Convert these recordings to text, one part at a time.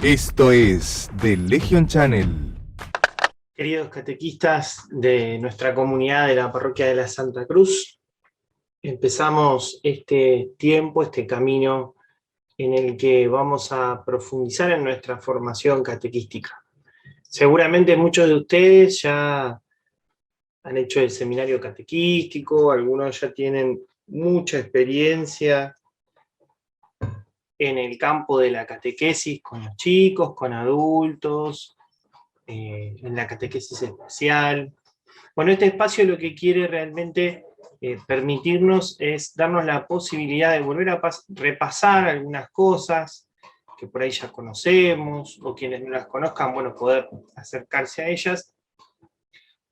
Esto es The Legion Channel. Queridos catequistas de nuestra comunidad de la Parroquia de la Santa Cruz, empezamos este tiempo, este camino en el que vamos a profundizar en nuestra formación catequística. Seguramente muchos de ustedes ya han hecho el seminario catequístico, algunos ya tienen mucha experiencia en el campo de la catequesis con los chicos, con adultos, en la catequesis especial. Bueno, este espacio lo que quiere realmente permitirnos es darnos la posibilidad de volver a repasar algunas cosas que por ahí ya conocemos, o quienes no las conozcan, bueno, poder acercarse a ellas,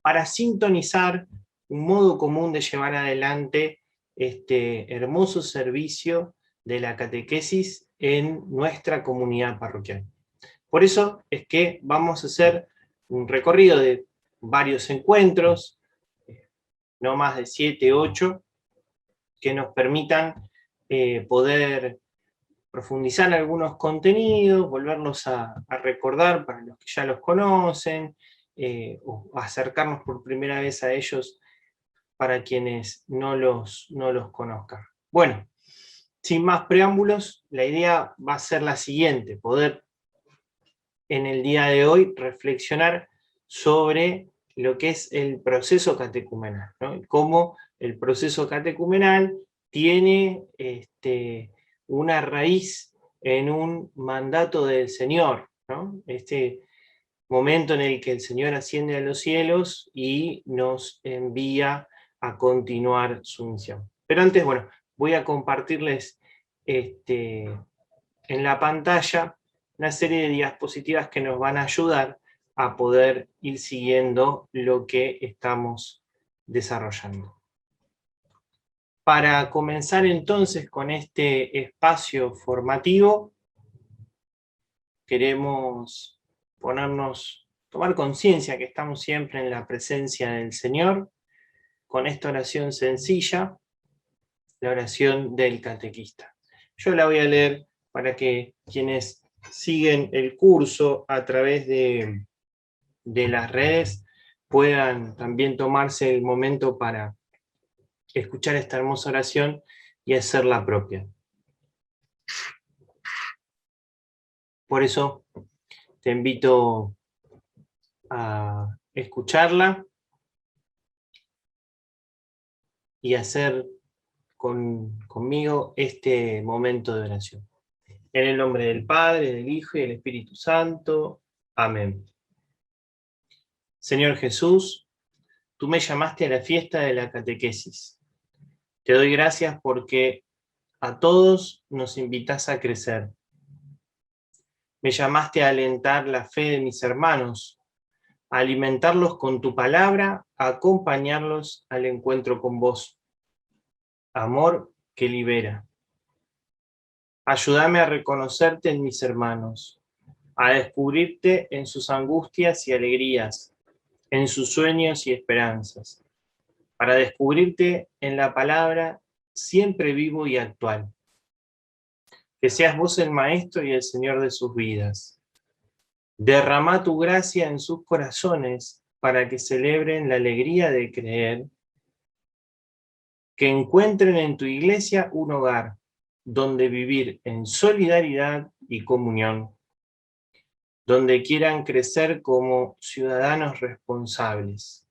para sintonizar un modo común de llevar adelante este hermoso servicio de la catequesis en nuestra comunidad parroquial. Por eso es que vamos a hacer un recorrido de varios encuentros, no más de 7, 8, que nos permitan poder profundizar en algunos contenidos, volverlos a recordar para los que ya los conocen, o acercarnos por primera vez a ellos para quienes no los conozcan. Bueno, sin más preámbulos, la idea va a ser la siguiente: poder en el día de hoy reflexionar sobre lo que es el proceso catecumenal, ¿no? Y cómo el proceso catecumenal tiene una raíz en un mandato del Señor, ¿no? Este momento en el que el Señor asciende a los cielos y nos envía a continuar su misión. Pero antes, bueno, voy a compartirles en la pantalla una serie de diapositivas que nos van a ayudar a poder ir siguiendo lo que estamos desarrollando. Para comenzar entonces con este espacio formativo, queremos tomar conciencia que estamos siempre en la presencia del Señor, con esta oración sencilla, la oración del catequista. Yo la voy a leer para que quienes siguen el curso a través de las redes puedan también tomarse el momento para escuchar esta hermosa oración y hacerla propia. Por eso te invito a escucharla y hacer conmigo este momento de oración. En el nombre del Padre, del Hijo y del Espíritu Santo. Amén. Señor Jesús, tú me llamaste a la fiesta de la catequesis. Te doy gracias porque a todos nos invitas a crecer. Me llamaste a alentar la fe de mis hermanos, a alimentarlos con tu palabra, a acompañarlos al encuentro con vos. Amor que libera. Ayúdame a reconocerte en mis hermanos, a descubrirte en sus angustias y alegrías, en sus sueños y esperanzas, para descubrirte en la palabra siempre vivo y actual. Que seas vos el Maestro y el Señor de sus vidas. Derrama tu gracia en sus corazones para que celebren la alegría de creer, que encuentren en tu iglesia un hogar donde vivir en solidaridad y comunión, donde quieran crecer como ciudadanos responsables.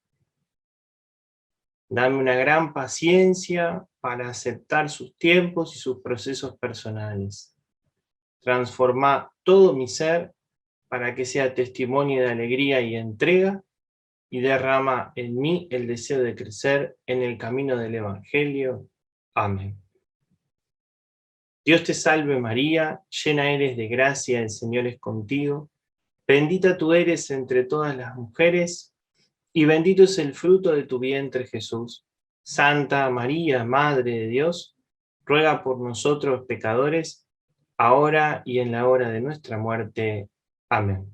Dame una gran paciencia para aceptar sus tiempos y sus procesos personales. Transforma todo mi ser para que sea testimonio de alegría y entrega, y derrama en mí el deseo de crecer en el camino del Evangelio. Amén. Dios te salve María, llena eres de gracia, el Señor es contigo. Bendita tú eres entre todas las mujeres, y bendito es el fruto de tu vientre Jesús. Santa María, Madre de Dios, ruega por nosotros pecadores, ahora y en la hora de nuestra muerte. Amén.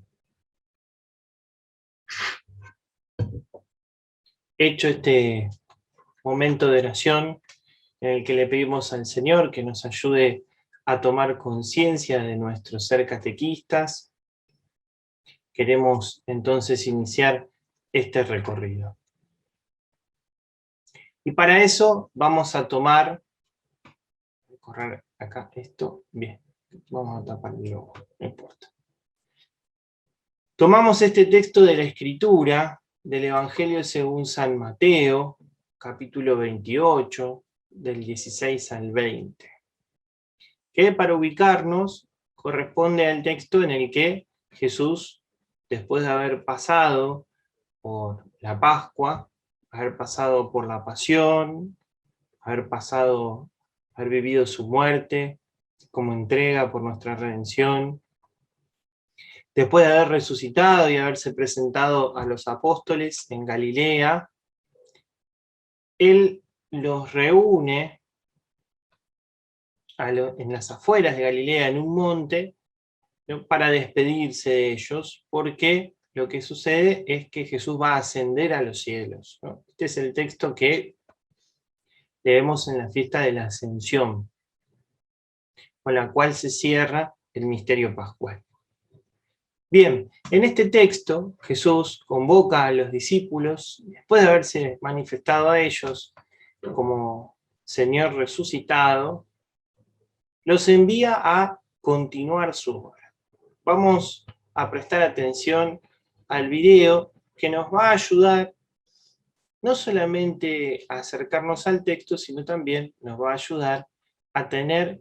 Hecho este momento de oración, en el que le pedimos al Señor que nos ayude a tomar conciencia de nuestro ser catequistas, queremos entonces iniciar este recorrido. Y para eso vamos a tomar, voy a correr acá esto, bien, vamos a tapar el logo, no importa. Tomamos este texto de la Escritura, del Evangelio según San Mateo, capítulo 28, del 16 al 20, que para ubicarnos corresponde al texto en el que Jesús, después de haber pasado por la Pascua, haber pasado por la Pasión, haber vivido su muerte como entrega por nuestra redención, después de haber resucitado y haberse presentado a los apóstoles en Galilea, él los reúne en las afueras de Galilea, en un monte, ¿no?, para despedirse de ellos, porque lo que sucede es que Jesús va a ascender a los cielos, ¿no? Este es el texto que leemos en la fiesta de la Ascensión, con la cual se cierra el misterio pascual. Bien, en este texto Jesús convoca a los discípulos, después de haberse manifestado a ellos como Señor resucitado, los envía a continuar su obra. Vamos a prestar atención al video que nos va a ayudar no solamente a acercarnos al texto, sino también nos va a ayudar a tener,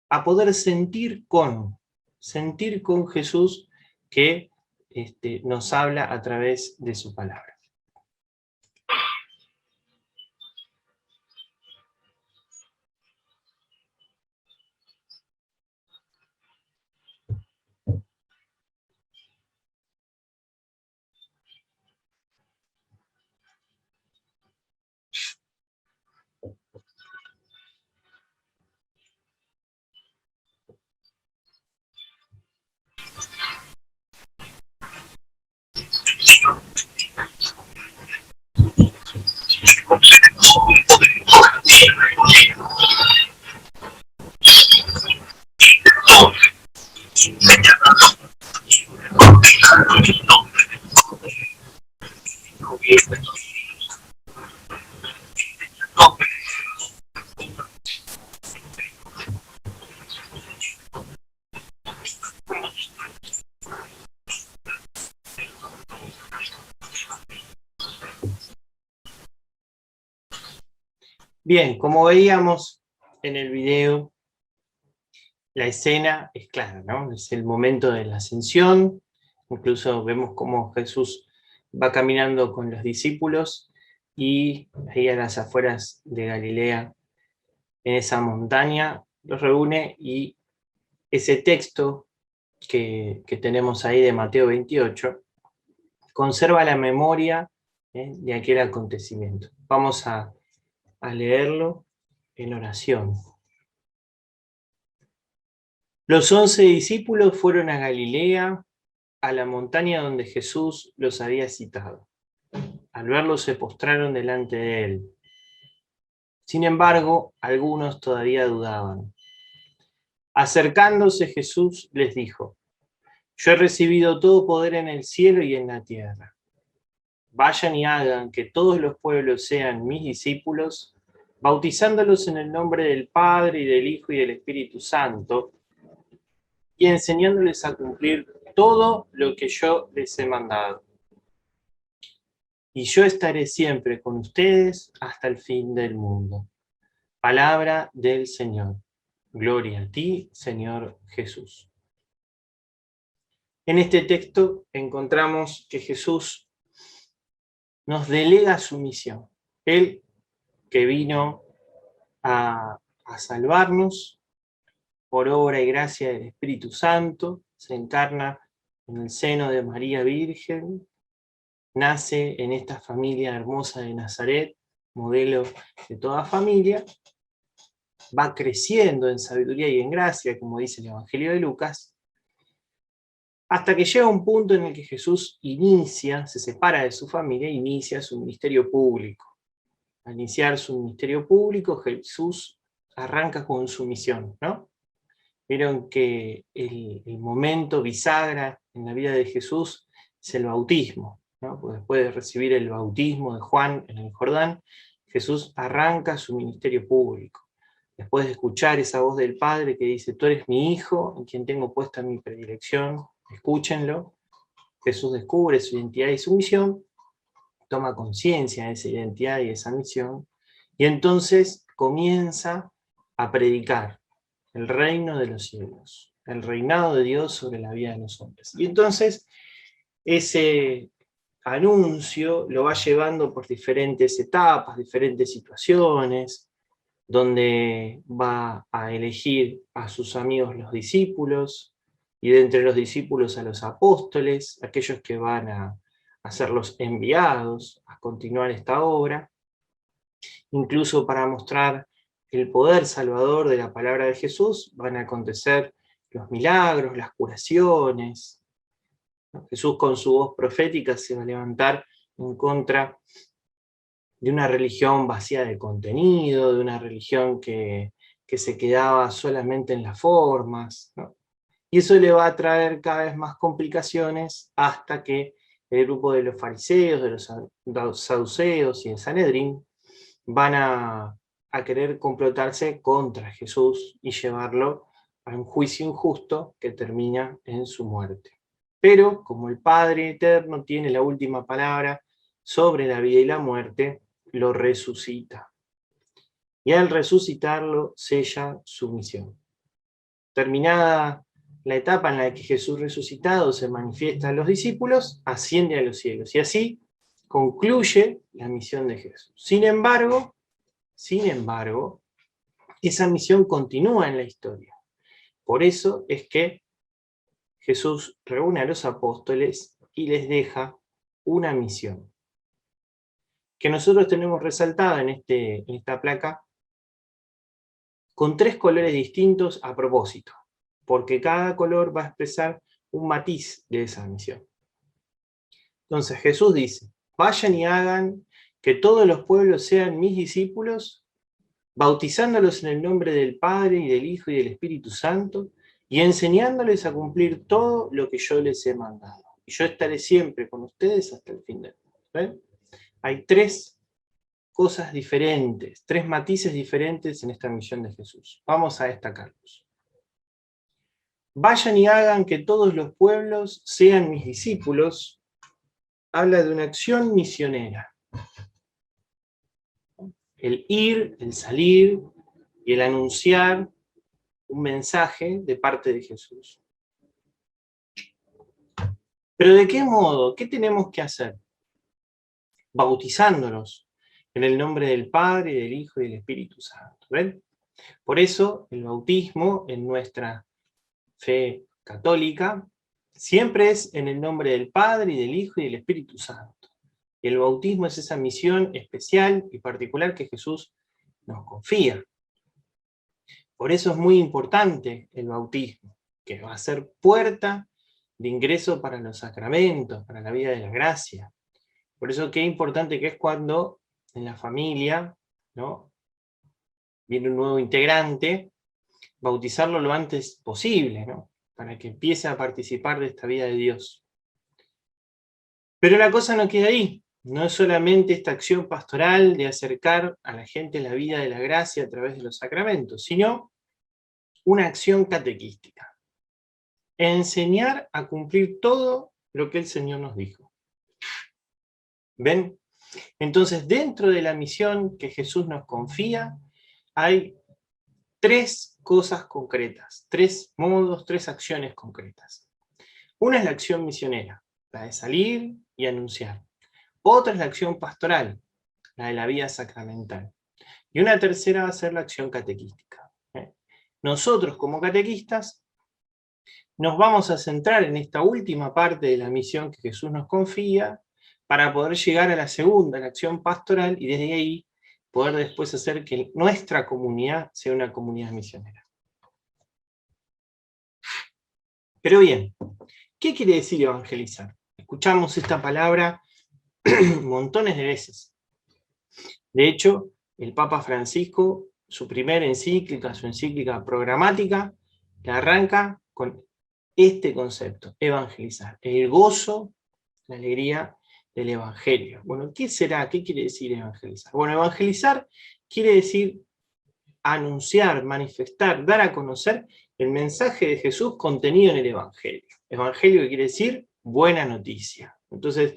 a poder sentir con Jesús que nos habla a través de su palabra. Bien, como veíamos en el video, la escena es clara, ¿no? Es el momento de la ascensión. Incluso vemos cómo Jesús va caminando con los discípulos y ahí a las afueras de Galilea, en esa montaña, los reúne, y ese texto que tenemos ahí de Mateo 28 conserva la memoria de aquel acontecimiento. Vamos a leerlo en oración. Los 11 discípulos fueron a Galilea, a la montaña donde Jesús los había citado. Al verlo se postraron delante de él. Sin embargo, algunos todavía dudaban. Acercándose Jesús les dijo: yo he recibido todo poder en el cielo y en la tierra. Vayan y hagan que todos los pueblos sean mis discípulos, bautizándolos en el nombre del Padre y del Hijo y del Espíritu Santo, y enseñándoles a cumplir todo lo que yo les he mandado. Y yo estaré siempre con ustedes hasta el fin del mundo. Palabra del Señor. Gloria a ti, Señor Jesús. En este texto encontramos que Jesús nos delega su misión. Él, que vino a salvarnos por obra y gracia del Espíritu Santo, se encarna en el seno de María Virgen, nace en esta familia hermosa de Nazaret, modelo de toda familia, va creciendo en sabiduría y en gracia, como dice el Evangelio de Lucas, hasta que llega un punto en el que Jesús se separa de su familia e inicia su ministerio público. Al iniciar su ministerio público, Jesús arranca con su misión, ¿no? Vieron que el momento bisagra en la vida de Jesús es el bautismo, ¿no? Porque después de recibir el bautismo de Juan en el Jordán, Jesús arranca su ministerio público. Después de escuchar esa voz del Padre que dice: tú eres mi Hijo, en quien tengo puesta mi predilección, escúchenlo. Jesús descubre su identidad y su misión, toma conciencia de esa identidad y de esa misión, y entonces comienza a predicar el reino de los cielos, el reinado de Dios sobre la vida de los hombres. Y entonces ese anuncio lo va llevando por diferentes etapas, diferentes situaciones, donde va a elegir a sus amigos los discípulos, y de entre los discípulos a los apóstoles, aquellos que van a ser los enviados a continuar esta obra, incluso para mostrar el poder salvador de la palabra de Jesús, van a acontecer los milagros, las curaciones. Jesús con su voz profética se va a levantar en contra de una religión vacía de contenido, de una religión que se quedaba solamente en las formas, ¿no? Y eso le va a traer cada vez más complicaciones hasta que el grupo de los fariseos, de los saduceos y el Sanedrín van a querer complotarse contra Jesús y llevarlo a un juicio injusto que termina en su muerte. Pero como el Padre Eterno tiene la última palabra sobre la vida y la muerte, lo resucita. Y al resucitarlo sella su misión. Terminada la etapa en la que Jesús resucitado se manifiesta a los discípulos, asciende a los cielos. Y así concluye la misión de Jesús. Sin embargo, esa misión continúa en la historia. Por eso es que Jesús reúne a los apóstoles y les deja una misión, que nosotros tenemos resaltada en esta placa, con 3 colores distintos a propósito, porque cada color va a expresar un matiz de esa misión. Entonces Jesús dice: vayan y hagan que todos los pueblos sean mis discípulos, bautizándolos en el nombre del Padre y del Hijo y del Espíritu Santo, y enseñándoles a cumplir todo lo que yo les he mandado. Y yo estaré siempre con ustedes hasta el fin del mundo. ¿Ven? Hay 3 cosas diferentes, 3 matices diferentes en esta misión de Jesús. Vamos a destacarlos. Vayan y hagan que todos los pueblos sean mis discípulos. Habla de una acción misionera. El ir, el salir y el anunciar un mensaje de parte de Jesús. Pero ¿de qué modo? ¿Qué tenemos que hacer? Bautizándonos en el nombre del Padre, del Hijo y del Espíritu Santo. ¿Ven? Por eso el bautismo en nuestra fe católica siempre es en el nombre del Padre y del Hijo y del Espíritu Santo. Y el bautismo es esa misión especial y particular que Jesús nos confía. Por eso es muy importante el bautismo, que va a ser puerta de ingreso para los sacramentos, para la vida de la gracia. Por eso qué importante que es cuando en la familia, ¿no?, viene un nuevo integrante, bautizarlo lo antes posible, ¿no?, para que empiece a participar de esta vida de Dios. Pero la cosa no queda ahí. No es solamente esta acción pastoral de acercar a la gente a la vida de la gracia a través de los sacramentos, sino una acción catequística. Enseñar a cumplir todo lo que el Señor nos dijo. ¿Ven? Entonces, dentro de la misión que Jesús nos confía, hay 3 cosas concretas, 3 modos, 3 acciones concretas. Una es la acción misionera, la de salir y anunciar. Otra es la acción pastoral, la de la vida sacramental. Y una tercera va a ser la acción catequística. Nosotros, como catequistas, nos vamos a centrar en esta última parte de la misión que Jesús nos confía, para poder llegar a la segunda, la acción pastoral, y desde ahí poder después hacer que nuestra comunidad sea una comunidad misionera. Pero bien, ¿qué quiere decir evangelizar? Escuchamos esta palabra montones de veces. De hecho, el Papa Francisco, su primera encíclica, su encíclica programática, que arranca con este concepto, evangelizar, el gozo, la alegría del evangelio. Bueno, ¿qué será? ¿Qué quiere decir evangelizar? Bueno, evangelizar quiere decir anunciar, manifestar, dar a conocer el mensaje de Jesús contenido en el evangelio. Evangelio quiere decir buena noticia. Entonces,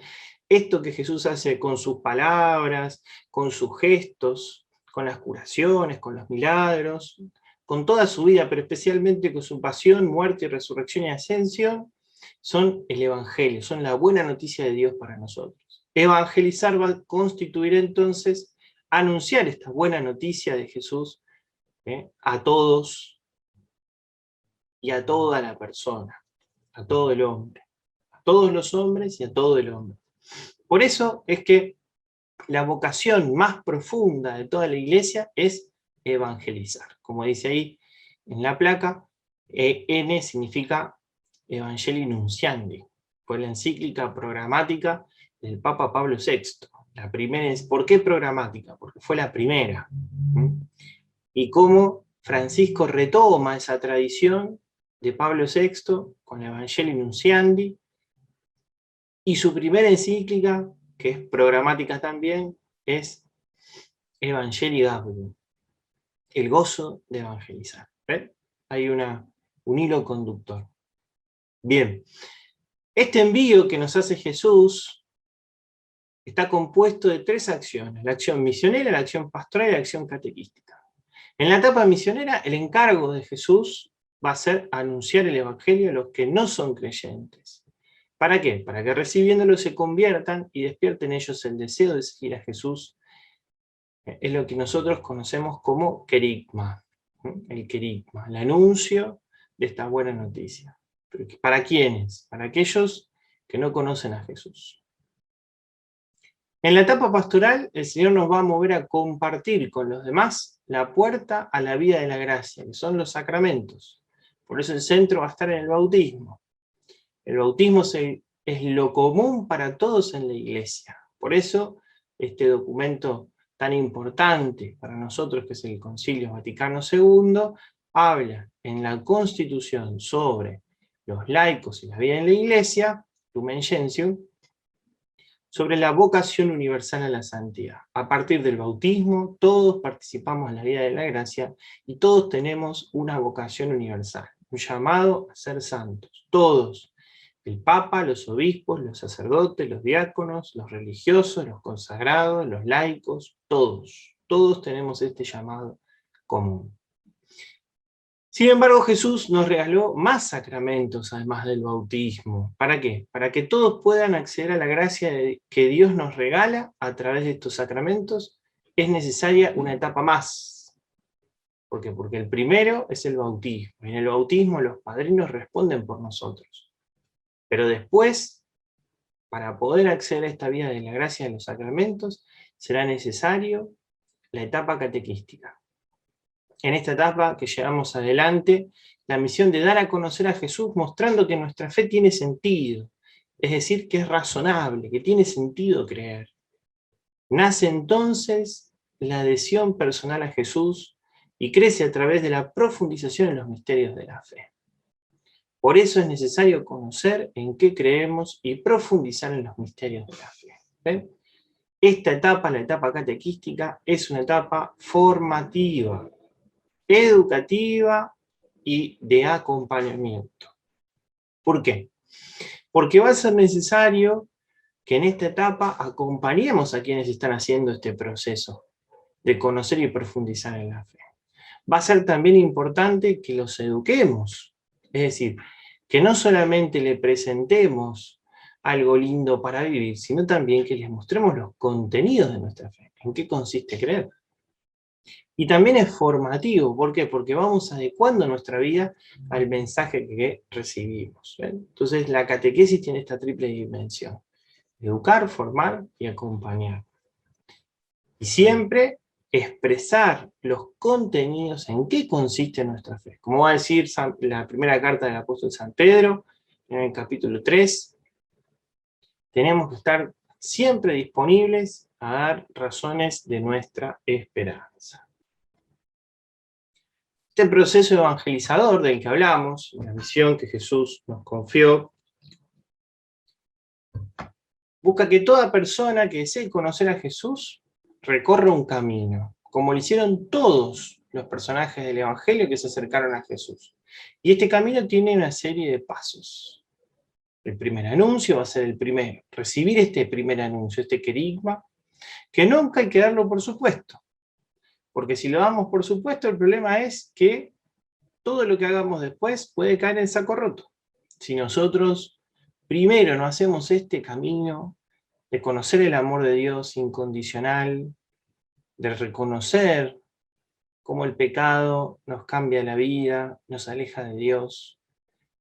esto que Jesús hace con sus palabras, con sus gestos, con las curaciones, con los milagros, con toda su vida, pero especialmente con su pasión, muerte, resurrección y ascensión, son el Evangelio, son la buena noticia de Dios para nosotros. Evangelizar va a constituir entonces anunciar esta buena noticia de Jesús a todos y a toda la persona, a todo el hombre, a todos los hombres y a todo el hombre. Por eso es que la vocación más profunda de toda la iglesia es evangelizar. Como dice ahí en la placa, N significa Evangelii Nunciandi, fue la encíclica programática del Papa Pablo VI. La primera es, ¿por qué programática? Porque fue la primera. Y cómo Francisco retoma esa tradición de Pablo VI con la Evangelii Nunciandi, y su primera encíclica, que es programática también, es Evangelii Gaudium, el gozo de evangelizar. ¿Ven? Hay un hilo conductor. Bien, este envío que nos hace Jesús está compuesto de 3 acciones: la acción misionera, la acción pastoral y la acción catequística. En la etapa misionera, el encargo de Jesús va a ser anunciar el evangelio a los que no son creyentes. ¿Para qué? Para que recibiéndolo se conviertan y despierten ellos el deseo de seguir a Jesús. Es lo que nosotros conocemos como querigma, el querigma, el anuncio de esta buena noticia. ¿Para quiénes? Para aquellos que no conocen a Jesús. En la etapa pastoral, el Señor nos va a mover a compartir con los demás la puerta a la vida de la gracia, que son los sacramentos. Por eso el centro va a estar en el bautismo. El bautismo es lo común para todos en la iglesia. Por eso este documento tan importante para nosotros, que es el Concilio Vaticano II, habla en la Constitución sobre los laicos y la vida en la iglesia, Lumen Gentium, sobre la vocación universal a la santidad. A partir del bautismo, todos participamos en la vida de la gracia y todos tenemos una vocación universal, un llamado a ser santos, todos. El Papa, los obispos, los sacerdotes, los diáconos, los religiosos, los consagrados, los laicos, todos tenemos este llamado común. Sin embargo, Jesús nos regaló más sacramentos además del bautismo. ¿Para qué? Para que todos puedan acceder a la gracia que Dios nos regala a través de estos sacramentos, es necesaria una etapa más. ¿Por qué? Porque el primero es el bautismo. En el bautismo los padrinos responden por nosotros. Pero después, para poder acceder a esta vida de la gracia de los sacramentos, será necesario la etapa catequística. En esta etapa que llevamos adelante, la misión de dar a conocer a Jesús mostrando que nuestra fe tiene sentido, es decir, que es razonable, que tiene sentido creer. Nace entonces la adhesión personal a Jesús y crece a través de la profundización en los misterios de la fe. Por eso es necesario conocer en qué creemos y profundizar en los misterios de la fe. ¿Ven? Esta etapa, la etapa catequística, es una etapa formativa, educativa y de acompañamiento. ¿Por qué? Porque va a ser necesario que en esta etapa acompañemos a quienes están haciendo este proceso de conocer y profundizar en la fe. Va a ser también importante que los eduquemos, es decir, que no solamente le presentemos algo lindo para vivir, sino también que les mostremos los contenidos de nuestra fe, en qué consiste creer. Y también es formativo, ¿por qué? Porque vamos adecuando nuestra vida al mensaje que recibimos. ¿Ven? Entonces la catequesis tiene esta triple dimensión: educar, formar y acompañar. Y siempre expresar los contenidos en qué consiste nuestra fe. Como va a decir la primera carta del apóstol San Pedro, en el capítulo 3, tenemos que estar siempre disponibles a dar razones de nuestra esperanza. Este proceso evangelizador del que hablamos, la misión que Jesús nos confió, busca que toda persona que desee conocer a Jesús recorra un camino, como lo hicieron todos los personajes del Evangelio que se acercaron a Jesús. Y este camino tiene una serie de pasos. El primer anuncio va a ser el primero, recibir este primer anuncio, este querigma, que nunca hay que darlo por supuesto. Porque si lo damos por supuesto, el problema es que todo lo que hagamos después puede caer en saco roto. Si nosotros primero no hacemos este camino de conocer el amor de Dios incondicional, de reconocer cómo el pecado nos cambia la vida, nos aleja de Dios,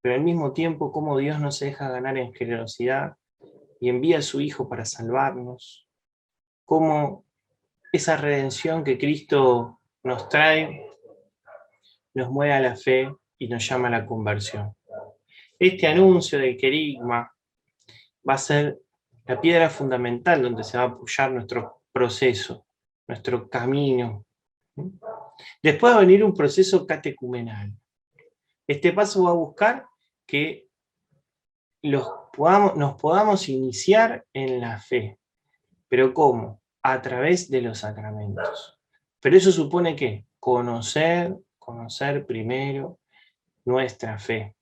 pero al mismo tiempo cómo Dios nos deja ganar en generosidad y envía a su Hijo para salvarnos, cómo esa redención que Cristo nos trae nos mueve a la fe y nos llama a la conversión. Este anuncio del querigma va a ser la piedra fundamental donde se va a apoyar nuestro proceso, nuestro camino. Después va a venir un proceso catecumenal. Este paso va a buscar que nos podamos iniciar en la fe. ¿Pero cómo? A través de los sacramentos. Pero eso supone que conocer primero nuestra fe.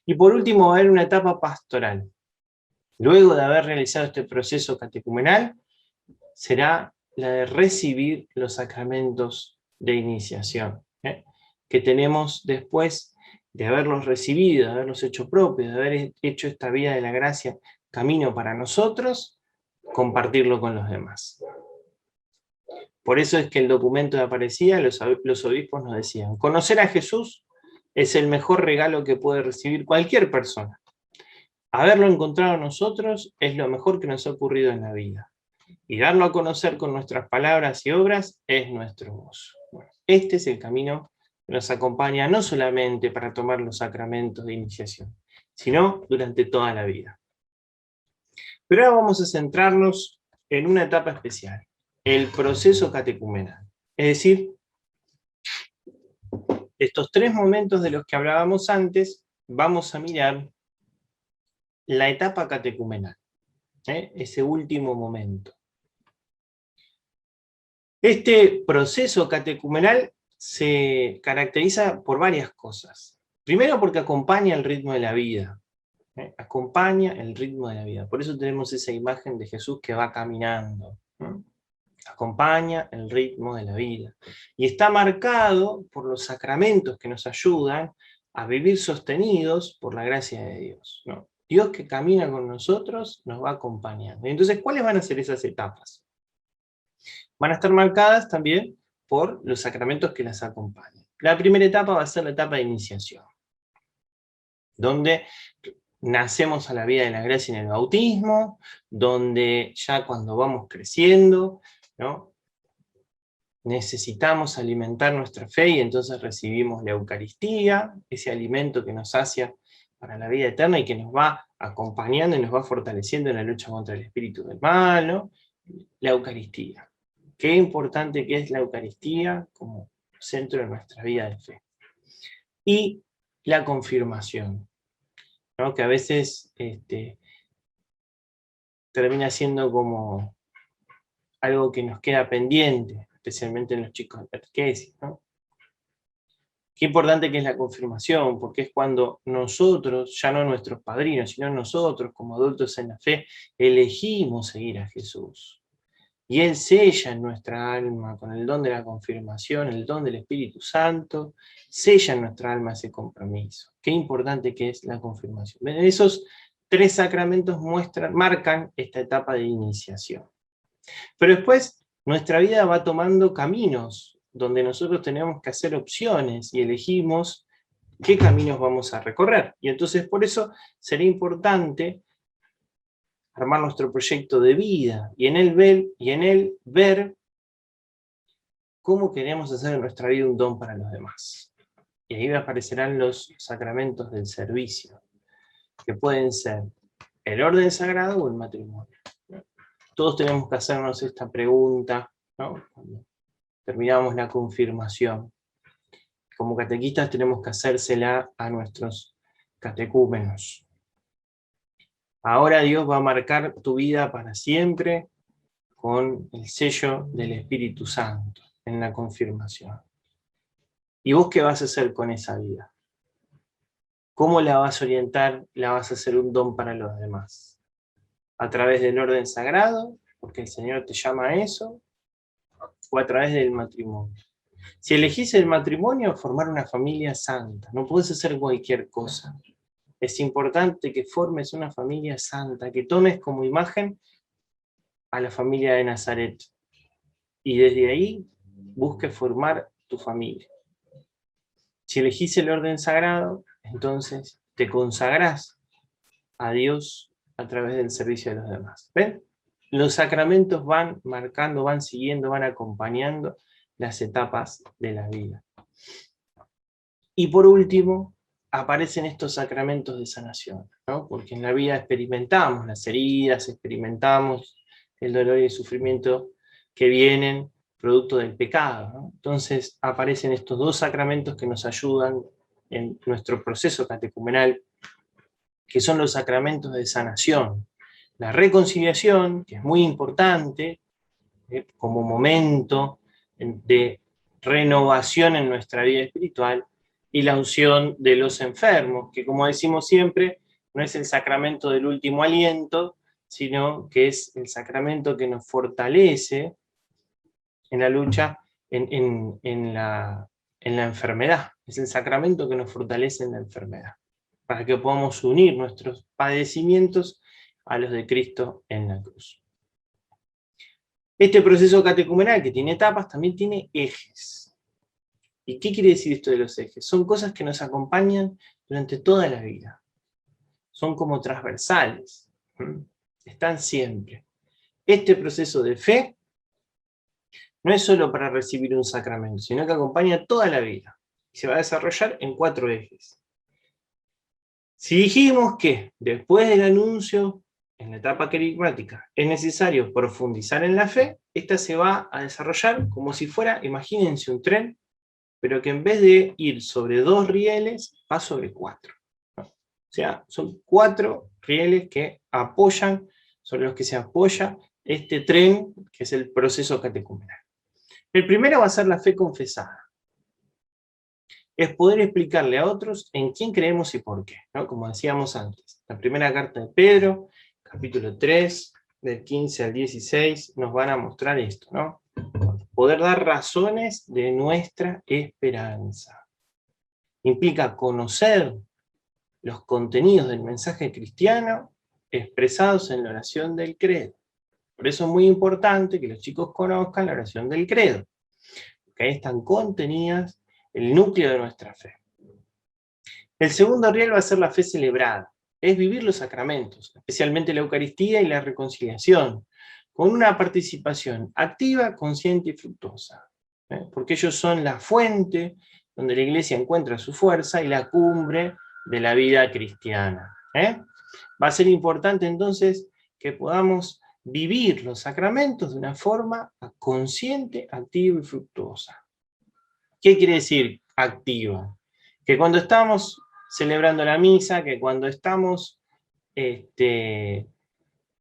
Y por último va a haber una etapa pastoral. Luego de haber realizado este proceso catecumenal, será la de recibir los sacramentos de iniciación, que tenemos después de haberlos recibido, de haberlos hecho propios, de haber hecho esta vida de la gracia camino para nosotros, compartirlo con los demás. Por eso es que el documento de Aparecida, los obispos nos decían, conocer a Jesús es el mejor regalo que puede recibir cualquier persona. Haberlo encontrado nosotros es lo mejor que nos ha ocurrido en la vida. Y darlo a conocer con nuestras palabras y obras es nuestro gozo. Bueno, este es el camino que nos acompaña no solamente para tomar los sacramentos de iniciación, sino durante toda la vida. Pero ahora vamos a centrarnos en una etapa especial, el proceso catecumenal. Es decir, estos 3 momentos de los que hablábamos antes, vamos a mirar la etapa catecumenal, ese último momento. Este proceso catecumenal se caracteriza por varias cosas. Primero porque acompaña el ritmo de la vida. Acompaña el ritmo de la vida. Por eso tenemos esa imagen de Jesús que va caminando. Acompaña el ritmo de la vida. Y está marcado por los sacramentos que nos ayudan a vivir sostenidos por la gracia de Dios, ¿no? Dios que camina con nosotros nos va acompañando. Entonces, ¿cuáles van a ser esas etapas? Van a estar marcadas también por los sacramentos que las acompañan. La primera etapa va a ser la etapa de iniciación, donde nacemos a la vida de la gracia en el bautismo, donde ya cuando vamos creciendo, ¿no?, necesitamos alimentar nuestra fe y entonces recibimos la Eucaristía, ese alimento que nos sacia para la vida eterna y que nos va acompañando y nos va fortaleciendo en la lucha contra el espíritu del mal, ¿no? La Eucaristía. Qué importante que es la Eucaristía como centro de nuestra vida de fe. Y la confirmación, ¿no?, que a veces termina siendo como algo que nos queda pendiente, especialmente en los chicos de catequesis, ¿no? Qué importante que es la confirmación, porque es cuando nosotros, ya no nuestros padrinos, sino nosotros como adultos en la fe, elegimos seguir a Jesús. Y Él sella en nuestra alma, con el don de la confirmación, el don del Espíritu Santo, sella en nuestra alma ese compromiso. Qué importante que es la confirmación. Esos 3 sacramentos marcan esta etapa de iniciación. Pero después, nuestra vida va tomando caminos, donde nosotros tenemos que hacer opciones y elegimos qué caminos vamos a recorrer. Y entonces por eso será importante armar nuestro proyecto de vida y en él ver cómo queremos hacer en nuestra vida un don para los demás. Y ahí aparecerán los sacramentos del servicio, que pueden ser el orden sagrado o el matrimonio. Todos tenemos que hacernos esta pregunta, ¿no?, cuando terminamos la confirmación. como catequistas tenemos que hacérsela a nuestros catecúmenos. Ahora Dios va a marcar tu vida para siempre con el sello del Espíritu Santo en la confirmación. ¿Y vos qué vas a hacer con esa vida? ¿Cómo la vas a orientar? ¿La vas a hacer un don para los demás? ¿A través del orden sagrado, porque el Señor te llama a eso? ¿O a través del matrimonio? Si elegís el matrimonio, formar una familia santa. No podés hacer cualquier cosa. Es importante que formes una familia santa, que tomes como imagen a la familia de Nazaret. Y desde ahí busques formar tu familia. Si elegís el orden sagrado, entonces te consagrás a Dios a través del servicio de los demás. ¿Ven? Los sacramentos van marcando, van siguiendo, van acompañando las etapas de la vida. Y por último, aparecen estos sacramentos de sanación, ¿no? Porque en la vida experimentamos las heridas, experimentamos el dolor y el sufrimiento que vienen producto del pecado, ¿no? Entonces aparecen estos dos sacramentos que nos ayudan en nuestro proceso catecumenal, que son los sacramentos de sanación. La reconciliación, que es muy importante, como momento de renovación en nuestra vida espiritual, y la unción de los enfermos, que como decimos siempre, no es el sacramento del último aliento, sino que es el sacramento que nos fortalece en la lucha, en la enfermedad. Es el sacramento que nos fortalece en la enfermedad, para que podamos unir nuestros padecimientos a los de Cristo en la cruz. Este proceso catecumenal, que tiene etapas, también tiene ejes. ¿Y qué quiere decir esto de los ejes? Son cosas que nos acompañan durante toda la vida. Son como transversales. Están siempre. Este proceso de fe no es solo para recibir un sacramento, sino que acompaña toda la vida. Y se va a desarrollar en 4 ejes. Si dijimos que después del anuncio, en la etapa querigmática, es necesario profundizar en la fe, esta se va a desarrollar como si fuera, imagínense un tren, pero que en vez de ir sobre 2 rieles, va sobre 4. ¿No? O sea, son 4 rieles que apoyan, sobre los que se apoya este tren, que es el proceso catecumenal. El primero va a ser la fe confesada. Es poder explicarle a otros en quién creemos y por qué, ¿no? Como decíamos antes. La primera carta de Pedro, capítulo 3, del 15 al 16, nos van a mostrar esto, ¿no? Poder dar razones de nuestra esperanza. Implica conocer los contenidos del mensaje cristiano expresados en la oración del credo. Por eso es muy importante que los chicos conozcan la oración del credo, porque ahí están contenidas el núcleo de nuestra fe. El segundo riel va a ser la fe celebrada, es vivir los sacramentos, especialmente la Eucaristía y la reconciliación, con una participación activa, consciente y fructuosa, porque ellos son la fuente donde la Iglesia encuentra su fuerza y la cumbre de la vida cristiana. Va a ser importante entonces que podamos vivir los sacramentos de una forma consciente, activa y fructuosa. ¿Qué quiere decir activa? Que cuando estamos celebrando la misa, que cuando estamos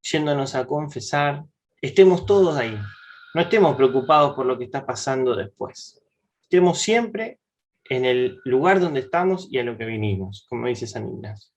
yéndonos a confesar, estemos todos ahí. No estemos preocupados por lo que está pasando después. Estemos siempre en el lugar donde estamos y a lo que vinimos, como dice San Ignacio.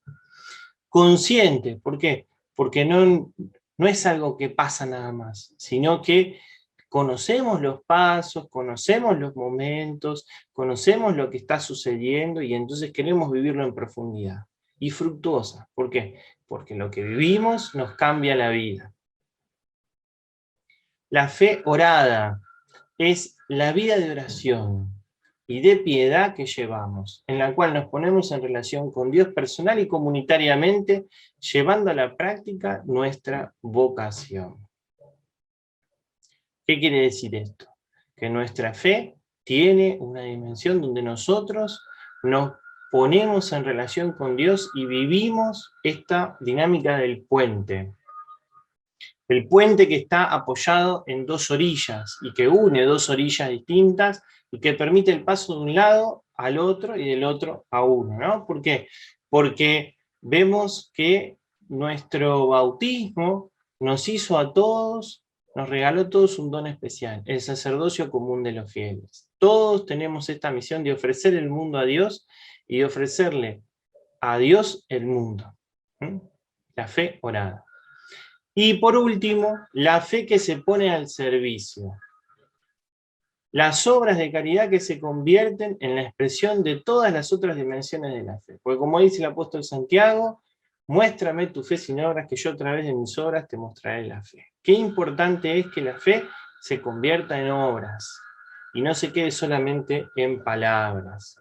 Consciente, ¿por qué? Porque no es algo que pasa nada más, sino que conocemos los pasos, conocemos los momentos, conocemos lo que está sucediendo y entonces queremos vivirlo en profundidad. Y fructuosa. ¿Por qué? Porque lo que vivimos nos cambia la vida. La fe orada es la vida de oración y de piedad que llevamos, en la cual nos ponemos en relación con Dios personal y comunitariamente, llevando a la práctica nuestra vocación. ¿Qué quiere decir esto? Que nuestra fe tiene una dimensión donde nosotros nos ponemos en relación con Dios y vivimos esta dinámica del puente. El puente que está apoyado en 2 orillas y que une 2 orillas distintas y que permite el paso de un lado al otro y del otro a uno, ¿no? ¿Por qué? Porque vemos que nuestro bautismo nos hizo a todos, nos regaló a todos un don especial, el sacerdocio común de los fieles. Todos tenemos esta misión de ofrecer el mundo a Dios y de ofrecerle a Dios el mundo. ¿Mm? La fe orada. Y por último, la fe que se pone al servicio. Las obras de caridad que se convierten en la expresión de todas las otras dimensiones de la fe. Porque como dice el apóstol Santiago, muéstrame tu fe sin obras, que yo a través de mis obras te mostraré la fe. Qué importante es que la fe se convierta en obras y no se quede solamente en palabras.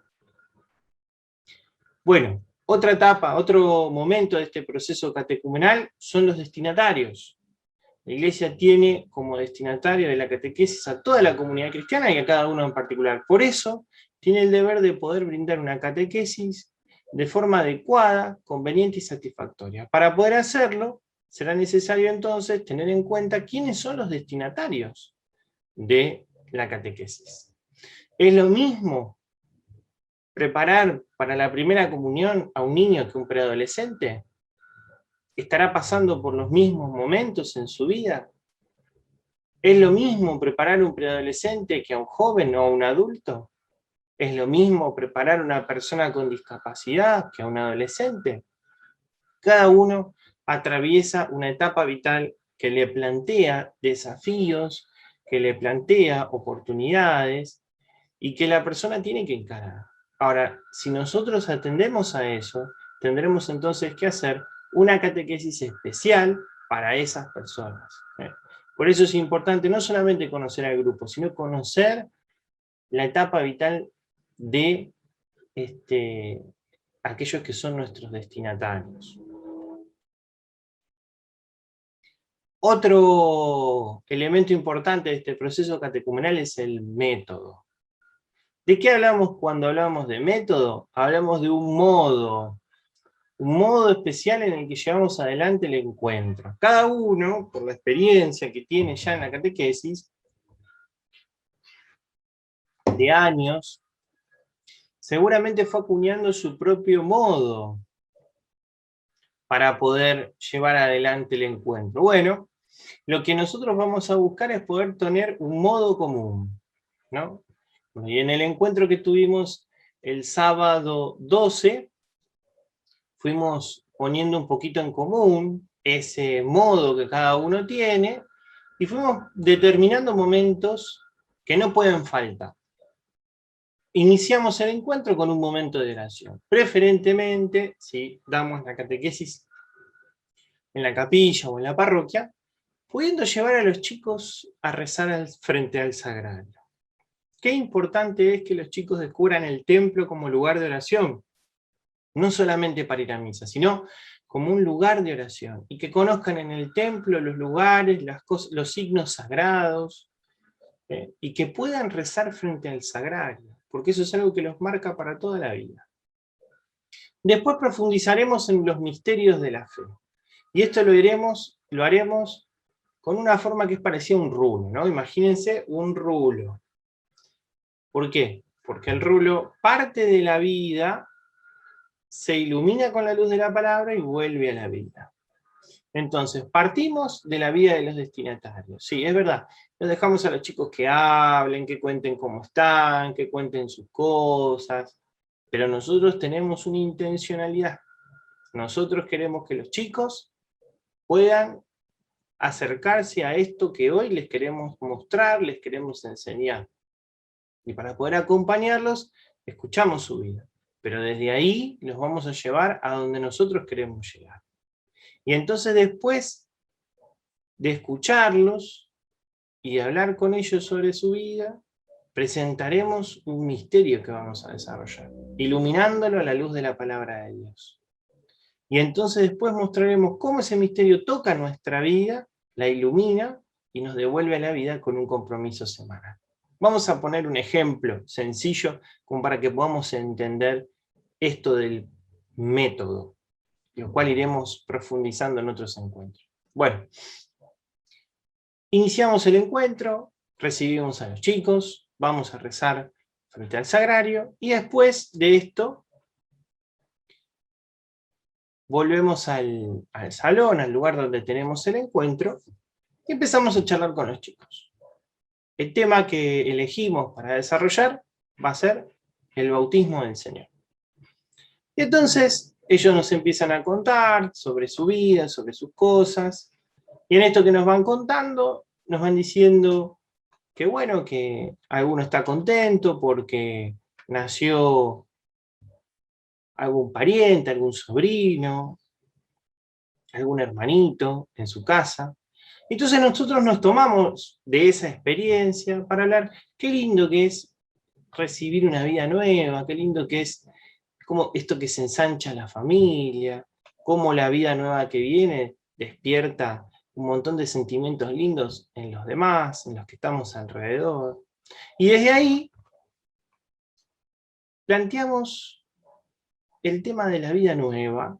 Bueno, otra etapa, otro momento de este proceso catecumenal son los destinatarios. La Iglesia tiene como destinatario de la catequesis a toda la comunidad cristiana y a cada uno en particular. Por eso, tiene el deber de poder brindar una catequesis de forma adecuada, conveniente y satisfactoria. Para poder hacerlo, será necesario entonces tener en cuenta quiénes son los destinatarios de la catequesis. Es lo mismo preparar para la primera comunión a un niño que un preadolescente. ¿Estará pasando por los mismos momentos en su vida? ¿Es lo mismo preparar a un preadolescente que a un joven o a un adulto? ¿Es lo mismo preparar a una persona con discapacidad que a un adolescente? Cada uno atraviesa una etapa vital que le plantea desafíos, que le plantea oportunidades y que la persona tiene que encarar. Ahora, si nosotros atendemos a eso, tendremos entonces que hacer una catequesis especial para esas personas. Por eso es importante no solamente conocer al grupo, sino conocer la etapa vital de aquellos que son nuestros destinatarios. Otro elemento importante de este proceso catecumenal es el método. ¿De qué hablamos cuando hablamos de método? Hablamos de un modo especial en el que llevamos adelante el encuentro. Cada uno, por la experiencia que tiene ya en la catequesis, de años, seguramente fue acuñando su propio modo para poder llevar adelante el encuentro. Bueno, lo que nosotros vamos a buscar es poder tener un modo común, ¿no? Y en el encuentro que tuvimos el sábado 12, fuimos poniendo un poquito en común ese modo que cada uno tiene, y fuimos determinando momentos que no pueden faltar. Iniciamos el encuentro con un momento de oración. Preferentemente, si damos la catequesis en la capilla o en la parroquia, pudiendo llevar a los chicos a rezar frente al sagrario. Qué importante es que los chicos descubran el templo como lugar de oración, no solamente para ir a misa, sino como un lugar de oración, y que conozcan en el templo los lugares, los signos sagrados, y que puedan rezar frente al sagrario, porque eso es algo que los marca para toda la vida. Después profundizaremos en los misterios de la fe, y esto lo haremos con una forma que es parecida a un rulo, ¿no? Imagínense un rulo. ¿Por qué? Porque el rulo parte de la vida, se ilumina con la luz de la palabra y vuelve a la vida. Entonces, partimos de la vida de los destinatarios. Sí, es verdad, nos dejamos a los chicos que hablen, que cuenten cómo están, que cuenten sus cosas, pero nosotros tenemos una intencionalidad. Nosotros queremos que los chicos puedan acercarse a esto que hoy les queremos mostrar, les queremos enseñar. Y para poder acompañarlos, escuchamos su vida. Pero desde ahí los vamos a llevar a donde nosotros queremos llegar. Y entonces después de escucharlos y de hablar con ellos sobre su vida, presentaremos un misterio que vamos a desarrollar, iluminándolo a la luz de la palabra de Dios. Y entonces después mostraremos cómo ese misterio toca nuestra vida, la ilumina y nos devuelve a la vida con un compromiso semanal. Vamos a poner un ejemplo sencillo como para que podamos entender esto del método, lo cual iremos profundizando en otros encuentros. Bueno, iniciamos el encuentro, recibimos a los chicos, vamos a rezar frente al sagrario, y después de esto volvemos al salón, al lugar donde tenemos el encuentro, y empezamos a charlar con los chicos. El tema que elegimos para desarrollar va a ser el bautismo del Señor. Y entonces ellos nos empiezan a contar sobre su vida, sobre sus cosas, y en esto que nos van contando, nos van diciendo que bueno, que alguno está contento porque nació algún pariente, algún sobrino, algún hermanito en su casa. Entonces nosotros nos tomamos de esa experiencia para hablar, qué lindo que es recibir una vida nueva, qué lindo que es como esto que se ensancha la familia, cómo la vida nueva que viene despierta un montón de sentimientos lindos en los demás, en los que estamos alrededor. Y desde ahí planteamos el tema de la vida nueva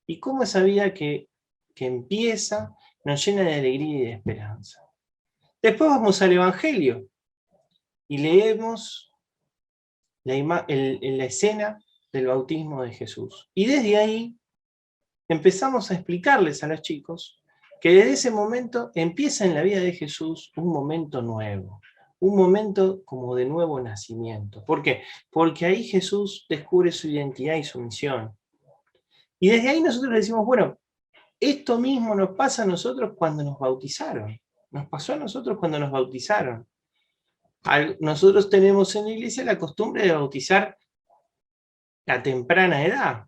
y cómo esa vida que empieza nos llena de alegría y de esperanza. Después vamos al Evangelio y leemos la escena del bautismo de Jesús. Y desde ahí empezamos a explicarles a los chicos que desde ese momento empieza en la vida de Jesús un momento nuevo, un momento como de nuevo nacimiento. ¿Por qué? Porque ahí Jesús descubre su identidad y su misión. Y desde ahí nosotros le decimos, bueno, esto mismo nos pasa a nosotros cuando nos bautizaron. Nos pasó a nosotros cuando nos bautizaron. Nosotros tenemos en la iglesia la costumbre de bautizar a temprana edad.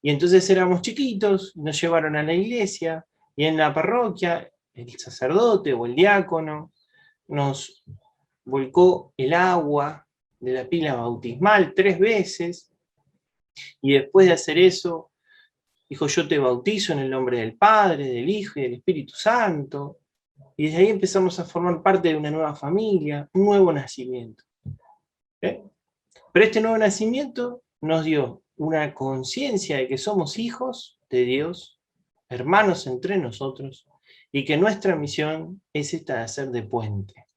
Y entonces éramos chiquitos, nos llevaron a la iglesia, y en la parroquia el sacerdote o el diácono nos volcó el agua de la pila bautismal 3 veces, y después de hacer eso, dijo, yo te bautizo en el nombre del Padre, del Hijo y del Espíritu Santo, y desde ahí empezamos a formar parte de una nueva familia, un nuevo nacimiento. Pero este nuevo nacimiento nos dio una conciencia de que somos hijos de Dios, hermanos entre nosotros, y que nuestra misión es esta de hacer de puente,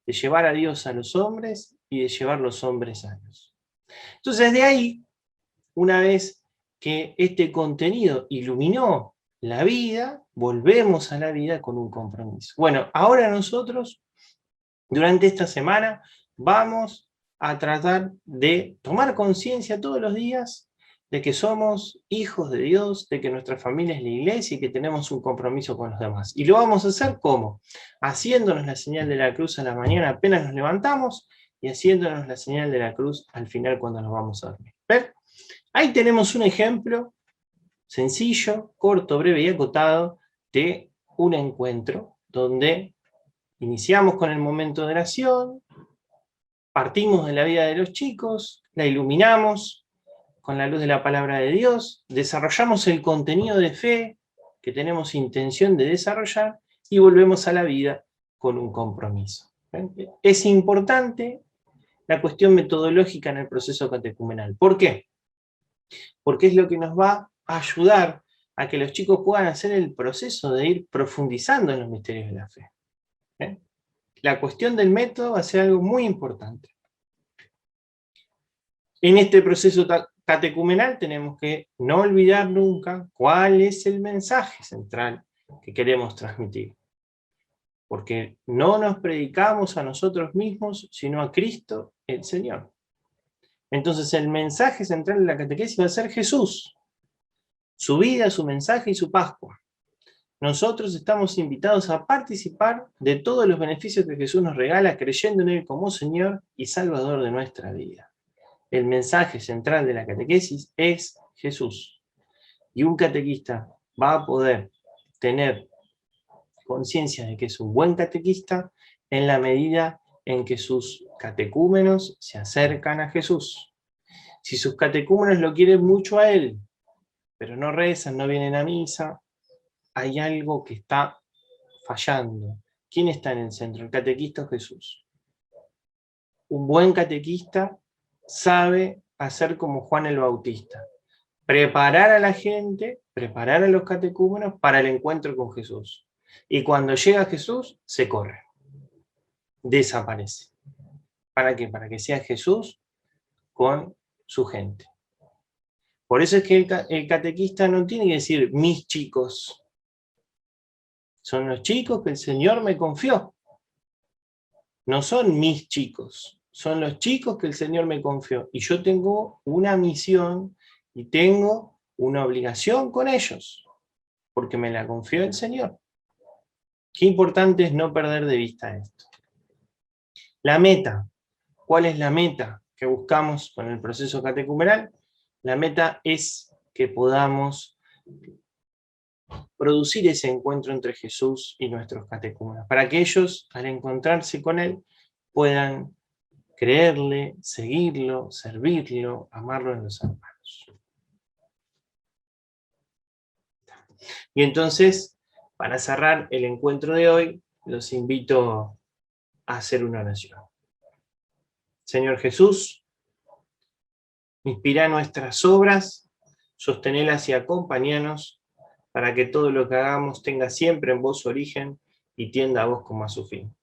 de llevar a Dios a los hombres y de llevar los hombres a Dios. Entonces de ahí, una vez que este contenido iluminó la vida, volvemos a la vida con un compromiso. Bueno, ahora nosotros, durante esta semana, vamos a tratar de tomar conciencia todos los días de que somos hijos de Dios, de que nuestra familia es la iglesia y que tenemos un compromiso con los demás. ¿Y lo vamos a hacer cómo? Haciéndonos la señal de la cruz a la mañana apenas nos levantamos y haciéndonos la señal de la cruz al final cuando nos vamos a dormir. ¿Ven? Ahí tenemos un ejemplo sencillo, corto, breve y acotado de un encuentro donde iniciamos con el momento de oración, partimos de la vida de los chicos, la iluminamos con la luz de la palabra de Dios, desarrollamos el contenido de fe que tenemos intención de desarrollar y volvemos a la vida con un compromiso. Es importante la cuestión metodológica en el proceso catecumenal. ¿Por qué? Porque es lo que nos va a ayudar a que los chicos puedan hacer el proceso de ir profundizando en los misterios de la fe. La cuestión del método va a ser algo muy importante. En este proceso catecumenal tenemos que no olvidar nunca cuál es el mensaje central que queremos transmitir. Porque no nos predicamos a nosotros mismos, sino a Cristo el Señor. Entonces el mensaje central de la catequesis va a ser Jesús, su vida, su mensaje y su Pascua. Nosotros estamos invitados a participar de todos los beneficios que Jesús nos regala creyendo en Él como Señor y Salvador de nuestra vida. El mensaje central de la catequesis es Jesús. Y un catequista va a poder tener conciencia de que es un buen catequista en la medida en que sus catecúmenos se acercan a Jesús. Si sus catecúmenos lo quieren mucho a Él, pero no rezan, no vienen a misa, hay algo que está fallando. ¿Quién está en el centro? El catequista o Jesús. Un buen catequista sabe hacer como Juan el Bautista, preparar a la gente, preparar a los catecúmenos para el encuentro con Jesús. Y cuando llega Jesús, se corre, desaparece. ¿Para qué? Para que sea Jesús con su gente. Por eso es que el catequista no tiene que decir mis chicos. Son los chicos que el Señor me confió. No son mis chicos, son los chicos que el Señor me confió. Y yo tengo una misión y tengo una obligación con ellos, porque me la confió el Señor. Qué importante es no perder de vista esto. La meta. ¿Cuál es la meta que buscamos con el proceso catecumenal? La meta es que podamos producir ese encuentro entre Jesús y nuestros catecúmenos, para que ellos, al encontrarse con Él, puedan creerle, seguirlo, servirlo, amarlo en los hermanos. Y entonces, para cerrar el encuentro de hoy, los invito a hacer una oración. Señor Jesús, inspira nuestras obras, sostenelas y acompañanos, para que todo lo que hagamos tenga siempre en vos su origen y tienda a vos como a su fin.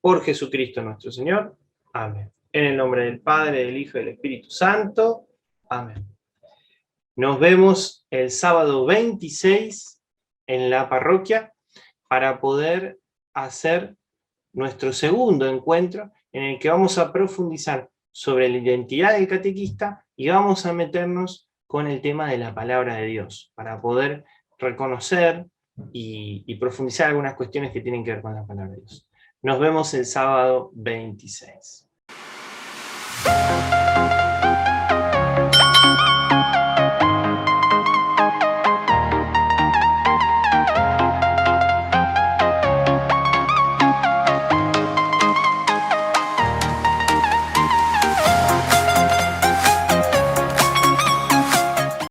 Por Jesucristo nuestro Señor. Amén. En el nombre del Padre, del Hijo y del Espíritu Santo. Amén. Nos vemos el sábado 26 en la parroquia para poder hacer nuestro segundo encuentro en el que vamos a profundizar sobre la identidad del catequista y vamos a meternos con el tema de la palabra de Dios para poder reconocer y profundizar algunas cuestiones que tienen que ver con la palabra de Dios. Nos vemos el sábado 26.